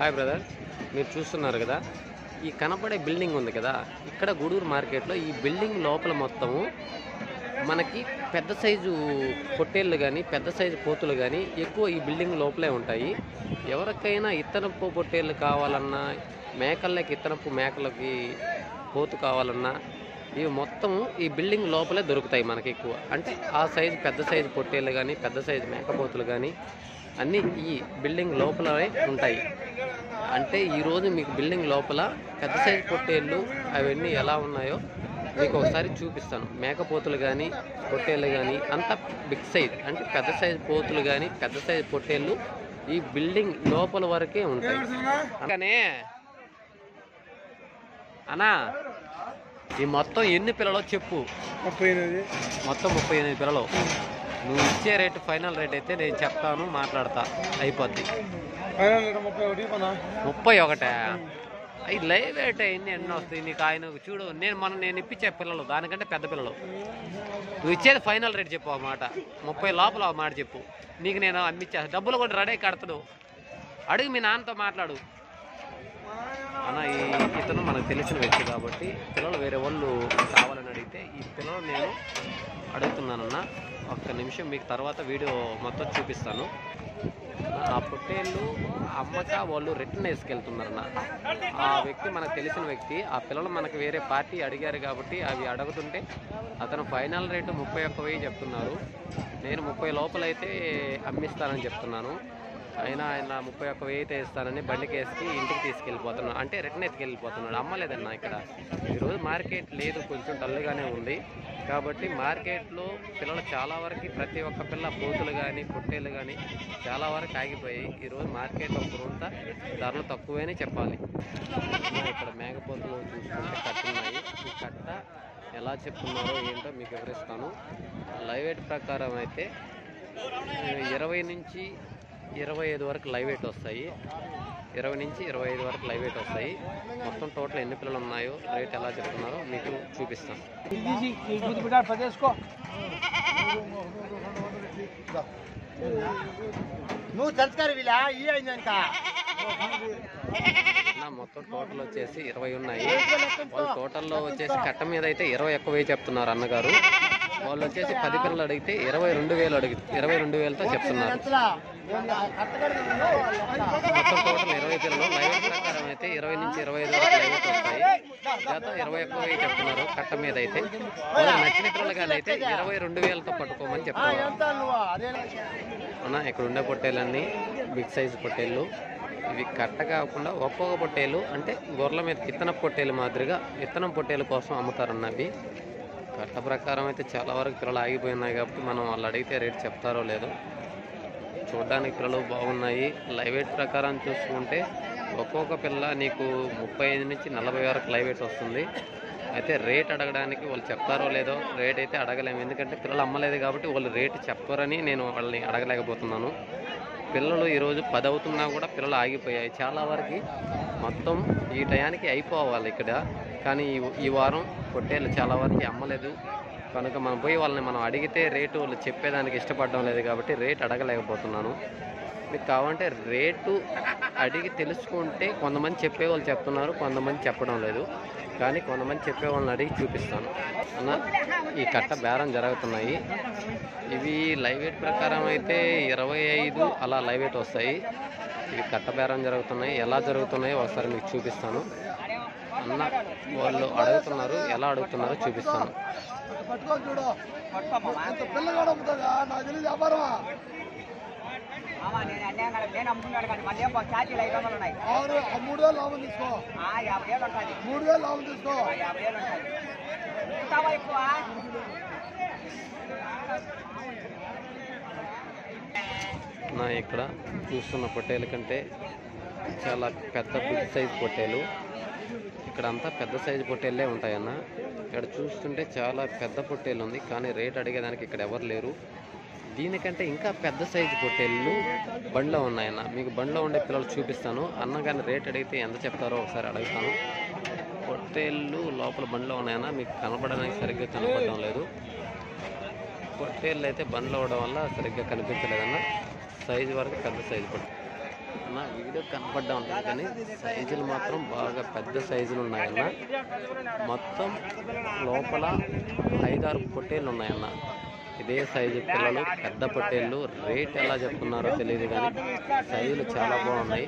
Hi brother, మీరు చూస్తున్నారు కదా ఈ కనపడే బిల్డింగ్ ఉంది కదా, ఇక్కడ గూడూరు మార్కెట్లో ఈ బిల్డింగ్ లోపల మొత్తము మనకి పెద్ద సైజు పొట్టేళ్ళు కానీ పెద్ద సైజు పోతులు కానీ ఎక్కువ ఈ బిల్డింగ్ లోపలే ఉంటాయి. ఎవరికైనా ఇత్తనపు పొట్టేళ్ళు కావాలన్నా, మేకలకి ఇత్తనపు మేకలకి పోతు కావాలన్నా ఇవి మొత్తం ఈ బిల్డింగ్ లోపలే దొరుకుతాయి మనకి ఎక్కువ. అంటే ఆ సైజు పెద్ద సైజు పొట్టేళ్ళు కానీ పెద్ద సైజు మేకపోతులు కానీ అన్నీ ఈ బిల్డింగ్ లోపలే ఉంటాయి. అంటే ఈరోజు మీకు బిల్డింగ్ లోపల పెద్ద సైజు పొట్టేళ్ళు అవన్నీ ఎలా ఉన్నాయో మీకు ఒకసారి చూపిస్తాను. మేకపోతులు కానీ పొట్టేళ్ళు కానీ అంతా బిగ్ సైజ్, అంటే పెద్ద సైజు పోతులు కానీ పెద్ద సైజు పొట్టేళ్ళు ఈ బిల్డింగ్ లోపల వరకే ఉంటాయి. అందుకనే అన్నా ఈ మొత్తం ఎన్ని పిల్లలు చెప్పు? మొత్తం 38 పిల్లలు. నువ్వు ఇచ్చే రేటు ఫైనల్ రేట్ అయితే నేను చెప్తాను, మాట్లాడతా, అయిపోద్ది. 31 అవి లైవ్ రేట్ అయింది. ఎన్నో వస్తాయి నీకు? ఆయన చూడు, నేను ఇప్పించే పిల్లలు దానికంటే పెద్ద పిల్లలు. నువ్వు ఇచ్చేది ఫైనల్ రేట్ చెప్పు, ఆ మాట 30 లోపల ఆ మాట చెప్పు. నీకు నేను అమ్మిచ్చా, డబ్బులు కూడా రెడీ కడతాడు. అడుగు, మీ నాన్నతో మాట్లాడు అన్న. ఇతను మనకు తెలిసిన వ్యక్తి కాబట్టి పిల్లలు వేరే వాళ్ళు కావాలని అడిగితే ఈ పిల్లలు నేను అడుగుతున్నానన్న. ఒక్క నిమిషం, మీకు తర్వాత వీడియో మొత్తం చూపిస్తాను. ఆ పొట్టేళ్ళు అమ్మక వాళ్ళు రిటర్న్ వేసుకెళ్తున్నారన్న. ఆ వ్యక్తి మనకు తెలిసిన వ్యక్తి. ఆ పిల్లలు మనకు వేరే పార్టీ అడిగారు కాబట్టి అవి అడుగుతుంటే అతను ఫైనల్ రేటు 31,000 చెప్తున్నారు. నేను 30 లోపలైతే అమ్మిస్తానని చెప్తున్నాను. ఆయన 31,000 అయితే ఇస్తానని బండికి వేసి ఇంటికి తీసుకెళ్ళిపోతున్నాడు, అంటే రిటర్న్ ఎత్తుకెళ్ళిపోతున్నాడు. అమ్మలేదన్న. ఇక్కడ ఈరోజు మార్కెట్ లేదు, కొంచెం డల్గానే ఉంది. కాబట్టి మార్కెట్లో పిల్లలు చాలా వరకు ప్రతి ఒక్క పిల్ల పోతులు కానీ పొట్టేళ్ళు కానీ చాలా వరకు ఆగిపోయాయి. ఈరోజు మార్కెట్ ఒక్కరుంతా ధరలు తక్కువనే చెప్పాలి. ఇక్కడ మేకపోతులు చూసుకుంటే కట్టున్నాయి. ఈ కట్ట ఎలా చెప్తున్నారో ఏంటో మీకు వివరిస్తాను. లైవ్ వెయిట్ ప్రకారం అయితే 20 నుంచి 25 వరకు లైవ్ వెయిట్ వస్తాయి. 20 నుంచి 25 వరకు లైవ్ వెయిట్ వస్తాయి. మొత్తం టోటల్ ఎన్ని పిల్లలు ఉన్నాయో రేట్ ఎలా చెప్తున్నారో మీకు చూపిస్తాను. మొత్తం టోటల్ వచ్చేసి 20 ఉన్నాయి. వాళ్ళు టోటల్లో వచ్చేసి కట్ట మీద అయితే 21,000 చెప్తున్నారు అన్నగారు. వాళ్ళు వచ్చేసి 10 పిల్లలు అడిగితే 22,000తో చెప్తున్నారు. మొత్తం టోటల్ 20 పిల్లలు. లైవ్ ప్రకారం అయితే 20 నుంచి 25 వరకు లైవ్ వస్తాయి. గత 21,000 చెప్తున్నారు కట్ట మీద అయితే. వాళ్ళకి నచ్చిన పిల్లలు కానీ అయితే 22,000తో పట్టుకోమని చెప్తున్నారు అన్న. ఇక్కడ ఉండే పొట్టేళ్ళన్నీ బిగ్ సైజు పొట్టేళ్ళు. ఇవి కట్ట కాకుండా ఒక్కొక్క పొట్టేలు, అంటే గొర్రెల మీద ఇత్తనం పొట్టేలు మాదిరిగా ఇత్తనం పొట్టేలు కోసం అమ్ముతారన్నవి. కట్ట ప్రకారం అయితే చాలా వరకు పిల్లలు ఆగిపోయినాయి కాబట్టి మనం వాళ్ళు అడిగితే రేట్ చెప్తారో లేదో. చూడడానికి పిల్లలు బాగున్నాయి. లైవ్ వెయిట్ ప్రకారం చూసుకుంటే ఒక్కొక్క పిల్ల నీకు 35 నుంచి 40 వరకు లైవ్ వెయిట్ వస్తుంది. అయితే రేట్ అడగడానికి వాళ్ళు చెప్తారో లేదో రేట్ అయితే అడగలేము, ఎందుకంటే పిల్లలు అమ్మలేదు కాబట్టి వాళ్ళు రేటు చెప్పరని నేను వాళ్ళని అడగలేకపోతున్నాను. పిల్లలు ఈరోజు 10 అవుతున్నా కూడా పిల్లలు ఆగిపోయాయి చాలా వరకు. మొత్తం ఈ టయానికి అయిపోవాలి ఇక్కడ, కానీ ఈ వారం పొట్టేళ్ళు చాలా వరకు అమ్మలేదు కనుక మనం పోయి వాళ్ళని మనం అడిగితే రేటు వాళ్ళు చెప్పేదానికి ఇష్టపడడం లేదు కాబట్టి రేట్ అడగలేకపోతున్నాను. మీకు కావాలంటే రేటు అడిగి తెలుసుకుంటే కొంతమంది చెప్పేవాళ్ళు చెప్తున్నారు, కొంతమంది చెప్పడం లేదు. కానీ కొంతమంది చెప్పేవాళ్ళని అడిగి చూపిస్తాను అన్న. ఈ కట్ట బేరం జరుగుతున్నాయి. ఇవి లైవ్ వెయిట్ ప్రకారం అయితే 25 అలా లైవ్ వెయిట్ వస్తాయి. ఇవి కట్ట బేరం జరుగుతున్నాయి. ఎలా జరుగుతున్నాయో ఒకసారి మీకు చూపిస్తాను అన్న. వాళ్ళు అడుగుతున్నారు, ఎలా అడుగుతున్నారో చూపిస్తాను. నా ఇక్కడ చూస్తున్న పొట్టేలు కంటే చాలా పెద్ద బిగ్ సైజ్ పొట్టేలు. ఇక్కడ అంతా పెద్ద సైజు పొట్టేళ్ళే ఉంటాయన్న. ఇక్కడ చూస్తుంటే చాలా పెద్ద పొట్టేలు ఉంది, కానీ రేట్ అడిగేదానికి ఇక్కడ ఎవరు లేరు. దీనికంటే ఇంకా పెద్ద సైజు పొట్టేళ్ళు బండిలో ఉన్నాయన్న. మీకు బండిలో ఉండే పిల్లలు చూపిస్తాను అన్న, కానీ రేట్ అడిగితే ఎంత చెప్తారో ఒకసారి అడుగుతాను. పొట్టేళ్ళు లోపల బండిలో ఉన్నాయన్న, మీకు కనపడడానికి సరిగ్గా కనపడడం లేదు. పొట్టేళ్ళు అయితే బండ్లో అవడం వల్ల సరిగ్గా కనిపించలేదన్న. సైజు వరకు పెద్ద సైజు పొట్టేలు. అన్న వీడియో కనపడ్డా ఉంటుంది కానీ సైజులు మాత్రం బాగా పెద్ద సైజులు ఉన్నాయన్న. మొత్తం లోపల 5-6 పొట్టేళ్ళు ఉన్నాయన్న. ఇదే సైజు పిల్లలు, పెద్ద పొట్టేళ్ళు. రేట్ ఎలా చెప్తున్నారో తెలియదు కానీ సైజులు చాలా బాగున్నాయి.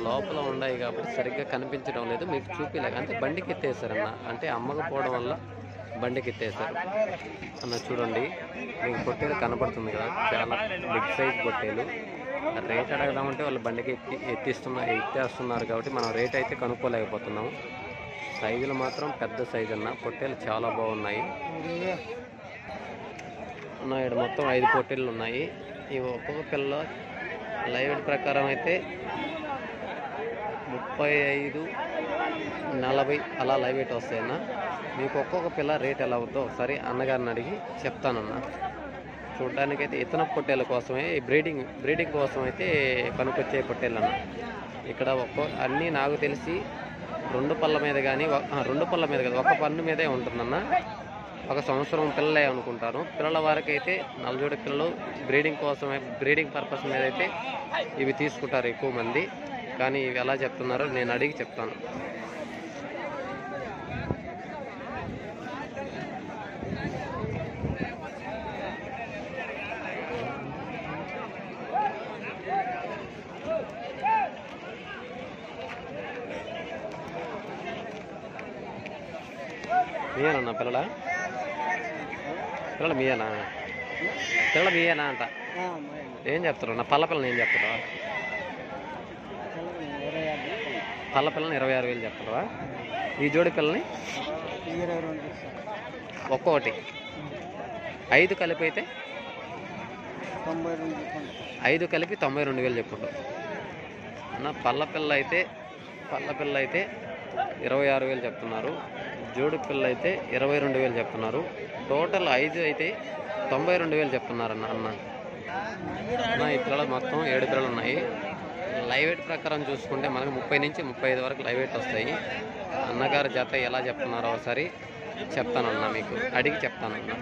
లోపల ఉన్నాయి కాబట్టి సరిగ్గా కనిపించడం లేదు, మీకు చూపిలేక అంటే బండికి ఎత్తేసారన్న. అంటే అమ్మకపోవడం వల్ల బండికి ఎత్తేసారు అన్న. చూడండి మీకు పొట్టేలు కనపడుతుంది కదా, చాలా బిగ్ సైజ్ పొట్టేలు. రేట్ అడగదామంటే వాళ్ళు బండికి ఎత్తేస్తున్నారు కాబట్టి మనం రేట్ అయితే కనుక్కోలేకపోతున్నాము. సైజులు మాత్రం పెద్ద సైజు అన్న. పొట్టేలు చాలా బాగున్నాయి. ఇక్కడ మొత్తం 5 పొట్టేళ్ళు ఉన్నాయి. ఇవి ఒక్కొక్క పిల్ల లైవ్ వెయిట్ ప్రకారం అయితే 35-40 అలా లైవ్ వెయిట్ వస్తాయన్న. మీకు ఒక్కొక్క పిల్ల రేట్ ఎలా అవుతుందో ఒకసారి అన్నగారిని అడిగి చెప్తానన్న. చూడడానికైతే ఇతన పొట్టేళ్ళ కోసమే, బ్రీడింగ్ కోసం అయితే పనికొచ్చే పొట్టేళ్ళన్న. ఇక్కడ అన్నీ నాకు తెలిసి 2 పళ్ళ మీద కానీ 2 పళ్ళ మీద కదా, 1 పన్ను మీదే ఉంటుందన్న. 1 సంవత్సరం పిల్లలే అనుకుంటాను. పిల్లల వారికి అయితే నల్లజోడి పిల్లలు బ్రీడింగ్ పర్పస్ మీద అయితే ఇవి తీసుకుంటారు ఎక్కువ మంది. కానీ ఇవి ఎలా చెప్తున్నారో నేను అడిగి చెప్తాను. మీయేనన్నా పిల్లలు మీయేనా అంట. ఏం చెప్తారు నా పళ్ళ పిల్లని? ఏం చెప్తారా పళ్ళ పిల్లని? 26,000 చెప్తారా? ఈ జోడి పిల్లని ఒక్కొక్కటి 5 కలిపి అయితే 5 కలిపి 92,000 చెప్పుకుంటారు అన్న. పళ్ళ పిల్ల అయితే 26,000 చెప్తున్నారు. జోడి పిల్ల అయితే 22,000 చెప్తున్నారు. టోటల్ 5 అయితే 92,000 చెప్తున్నారు అన్న. ఈ పిల్లలు మొత్తం 7 పిల్లలు ఉన్నాయి. లైవ్ వెయిట్ ప్రకారం చూసుకుంటే మనకు 30 నుంచి 35 వరకు లైవ్ వెయిట్ వస్తాయి. అన్నగారు జత ఎలా చెప్తున్నారో ఒకసారి చెప్తానన్నా, మీకు అడిగి చెప్తానన్నా.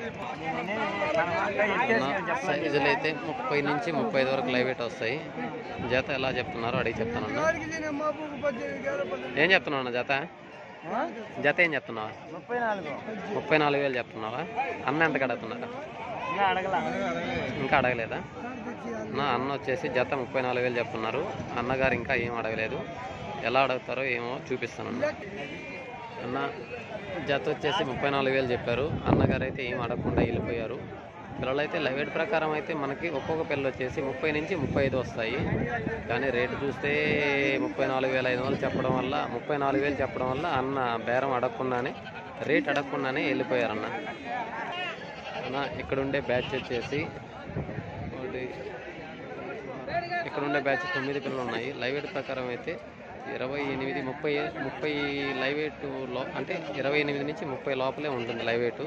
సైజులు అయితే 30 నుంచి 35 వరకు లైవ్ వెయిట్ వస్తాయి. జత ఎలా చెప్తున్నారో అడిగి చెప్తానన్నా. ఏం చెప్తున్నావు అన్న జత? ఏం చెప్తున్నావా? 34,000 చెప్తున్నావా? అన్న ఎంత అడుగుతున్నారా? ఇంకా అడగలేదా? నా అన్న వచ్చేసి జత 34,000 చెప్తున్నారు. అన్నగారు ఇంకా ఏం అడగలేదు. ఎలా అడుగుతారో ఏమో చూపిస్తాను అన్న. జత వచ్చేసి 34,000 చెప్పారు. అన్నగారు అయితే ఏం అడగకుండా వెళ్ళిపోయారు. పిల్లలు అయితే లైవ్ వెయిట్ ప్రకారం అయితే మనకి ఒక్కొక్క పిల్లలు వచ్చేసి 30 నుంచి 35 వస్తాయి. కానీ రేటు చూస్తే 34,500 చెప్పడం వల్ల 34,000 చెప్పడం వల్ల అన్న బేరం అడగకుండానే రేట్ అడగకుండానే వెళ్ళిపోయారన్న. అన్న ఇక్కడ ఉండే బ్యాచ్ వచ్చేసి 9 పిల్లలు ఉన్నాయి. లైవ్ వెయిట్ ప్రకారం అయితే 28-30 లైవ్ వెయిట్ అంటే 28 నుంచి 30 లోపలే ఉంటుంది లైవ్ వెయిట్.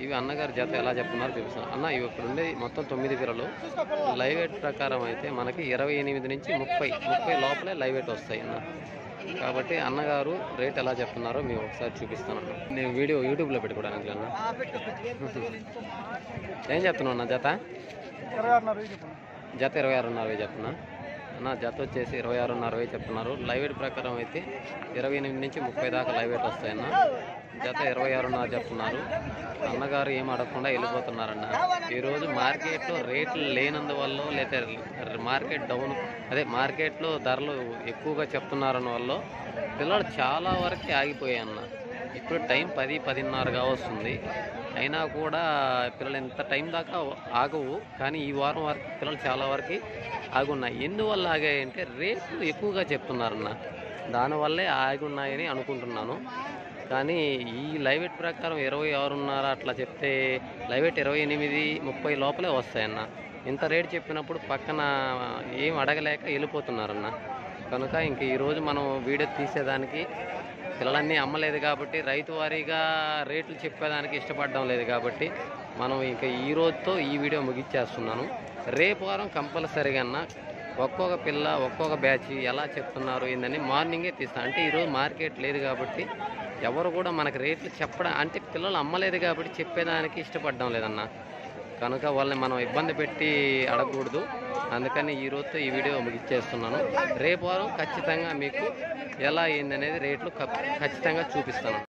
ఇవి అన్నగారు జత ఎలా చెప్తున్నారు చూపిస్తాను అన్న. ఇవి ఇక్కడ ఉండే మొత్తం 9 పిల్లలు. లైవ్ వెయిట్ ప్రకారం అయితే మనకి 28 నుంచి 30 లోపలే లైవ్ వెయిట్ వస్తాయి అన్న. కాబట్టి అన్నగారు రేట్ ఎలా చెప్తున్నారో మేము ఒకసారి చూపిస్తాను అన్న. నేను వీడియో యూట్యూబ్లో పెట్టుకోవడానికి అన్న. ఏం చెప్తున్నావు అన్న జత? 26,500 చెప్తున్నా అన్న. జత వచ్చేసి 26,500 చెప్తున్నారు. లైవ్ వెయిట్ ప్రకారం అయితే 28 నుంచి 30 దాకా లైవ్ వెయిట్ వస్తాయన్న. జత 26,500 చెప్తున్నారు. అన్నగారు ఏం అడగకుండా వెళ్ళిపోతున్నారన్న. ఈరోజు మార్కెట్లో రేట్లు లేనందువల్ల లేదా మార్కెట్లో ధరలు ఎక్కువగా చెప్తున్నారన్న వల్ల పిల్లలు చాలా వరకు ఆగిపోయాయన్న. ఇప్పుడు టైం 10-10:30 కావస్తుంది. అయినా కూడా పిల్లలు ఎంత టైం దాకా ఆగవు. కానీ ఈ వారం వరకు పిల్లలు చాలా వరకు ఆగున్నాయి. ఎందువల్ల ఆగాయంటే రేట్లు ఎక్కువగా చెప్తున్నారన్న. దానివల్లే ఆగున్నాయని అనుకుంటున్నాను. కానీ ఈ లైవ్ వెయిట్ ప్రకారం 26,500 అట్లా చెప్తే లైవ్ వెయిట్ 28-30 లోపలే వస్తాయన్న. ఇంత రేట్ చెప్పినప్పుడు పక్కన ఏం అడగలేక వెళ్ళిపోతున్నారన్న. కనుక ఇంక ఈరోజు మనం వీడియో తీసేదానికి పిల్లలన్నీ అమ్మలేదు కాబట్టి, రైతు వారీగా రేట్లు చెప్పేదానికి ఇష్టపడడం లేదు కాబట్టి మనం ఇంకా ఈ రోజుతో ఈ వీడియో ముగిచ్చేస్తున్నాను. రేపు వారం కంపల్సరీగా ఒక్కొక్క పిల్ల ఒక్కొక్క బ్యాచ్ ఎలా చెప్తున్నారు ఏందని మార్నింగే తీస్తాను. అంటే ఈరోజు మార్కెట్ లేదు కాబట్టి ఎవరు కూడా మనకు రేట్లు చెప్పడం అంటే పిల్లలు అమ్మలేదు కాబట్టి చెప్పేదానికి ఇష్టపడడం లేదన్న. కనుక వాళ్ళని మనం ఇబ్బంది పెట్టి అడగకూడదు. అందుకని ఈ రోజుతో ఈ వీడియో ముగిచ్చేస్తున్నాను. రేపు వారం ఖచ్చితంగా మీకు ఎలా అయిందనేది రేట్లు ఖచ్చితంగా చూపిస్తాను.